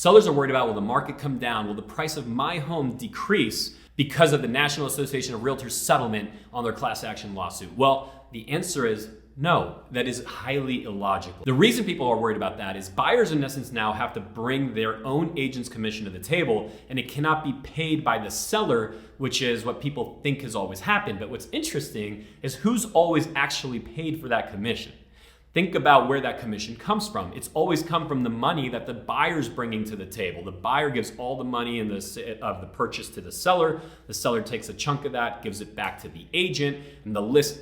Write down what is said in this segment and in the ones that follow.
Sellers are worried about, will the market come down? Will the price of my home decrease because of the National Association of Realtors settlement on their class action lawsuit? Well, the answer is no. That is highly illogical. The reason people are worried about that is buyers in essence now have to bring their own agent's commission to the table, and it cannot be paid by the seller, which is what people think has always happened. But what's interesting is who's always actually paid for that commission. Think about where that commission comes from. It's always come from the money that the buyer's bringing to the table. The buyer gives all the money of the purchase to the seller. The seller takes a chunk of that, gives it back to the agent, and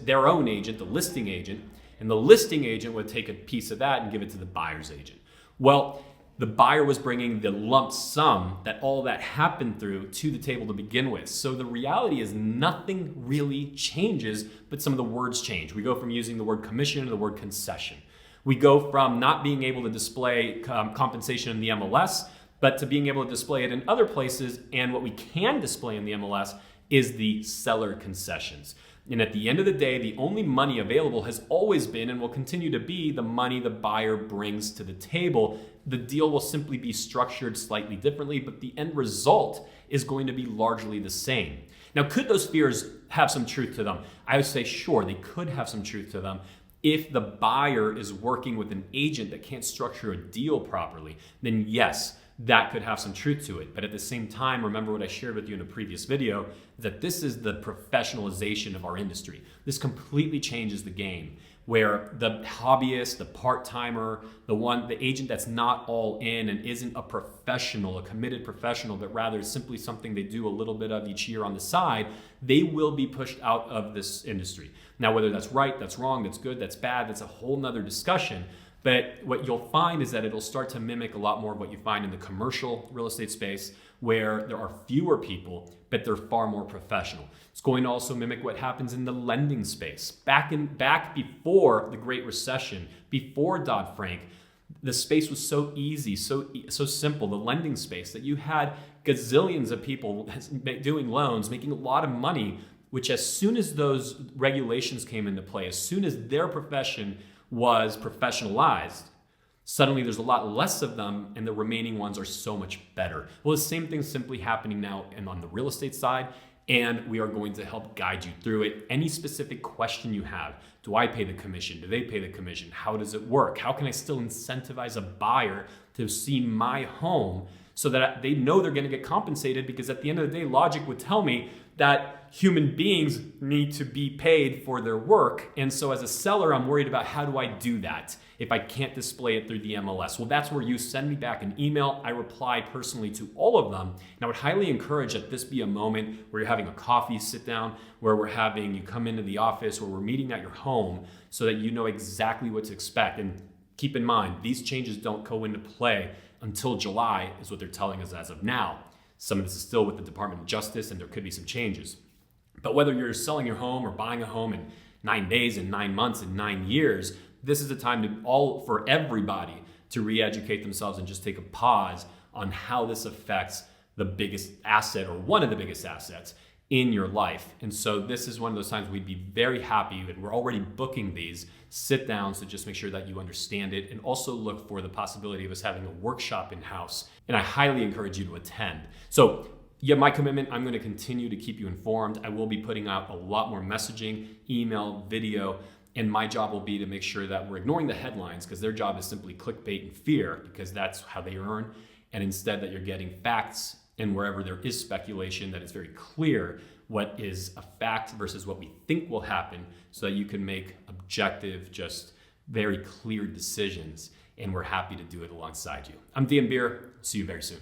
their own agent, the listing agent, and the listing agent would take a piece of that and give it to the buyer's agent. Well, the buyer was bringing the lump sum that all that happened through to the table to begin with. So the reality is nothing really changes, but some of the words change. We go from using the word commission to the word concession. We go from not being able to display compensation in the MLS, but to being able to display it in other places. And what we can display in the MLS is the seller concessions. And at the end of the day, the only money available has always been and will continue to be the money the buyer brings to the table. The deal will simply be structured slightly differently, but the end result is going to be largely the same. Now, could those fears have some truth to them? I would say, sure, they could have some truth to them. If the buyer is working with an agent that can't structure a deal properly, then yes, that could have some truth to it. But at the same time, remember what I shared with you in a previous video, that this is the professionalization of our industry. This completely changes the game, where the hobbyist, the part-timer, the agent that's not all in and isn't a professional, a committed professional, but rather is simply something they do a little bit of each year on the side, they will be pushed out of this industry. Now, whether that's right, that's wrong, that's good, that's bad, that's a whole nother discussion. But what you'll find is that it'll start to mimic a lot more of what you find in the commercial real estate space, where there are fewer people, but they're far more professional. It's going to also mimic what happens in the lending space. Back before the Great Recession, before Dodd-Frank, the space was so easy, so simple, the lending space, that you had gazillions of people doing loans, making a lot of money, which as soon as those regulations came into play, as soon as their profession was professionalized, suddenly there's a lot less of them and the remaining ones are so much better. Well, the same thing's simply happening now and on the real estate side, and we are going to help guide you through it. Any specific question you have, do I pay the commission? Do they pay the commission? How does it work? How can I still incentivize a buyer to see my home so that they know they're going to get compensated? Because at the end of the day, logic would tell me that human beings need to be paid for their work. And so as a seller, I'm worried about how do I do that if I can't display it through the MLS? Well, that's where you send me back an email. I reply personally to all of them. And I would highly encourage that this be a moment where you're having a coffee sit down, where you come into the office, where we're meeting at your home so that you know exactly what to expect. And keep in mind, these changes don't go into play until July is what they're telling us as of now. Some of this is still with the Department of Justice, and there could be some changes. But whether you're selling your home or buying a home in 9 days, in 9 months, in 9 years, this is a time for everybody to re-educate themselves and just take a pause on how this affects the biggest asset or one of the biggest assets in your life. And so this is one of those times we'd be very happy, and we're already booking these sit downs to just make sure that you understand it, and also look for the possibility of us having a workshop in-house. And I highly encourage you to attend. So you have my commitment. I'm going to continue to keep you informed. I will be putting out a lot more messaging, email, video, and my job will be to make sure that we're ignoring the headlines, because their job is simply clickbait and fear, because that's how they earn. And instead that you're getting facts, and wherever there is speculation, that it's very clear what is a fact versus what we think will happen, so that you can make objective, just very clear decisions. And we're happy to do it alongside you. I'm Dan Beer. See you very soon.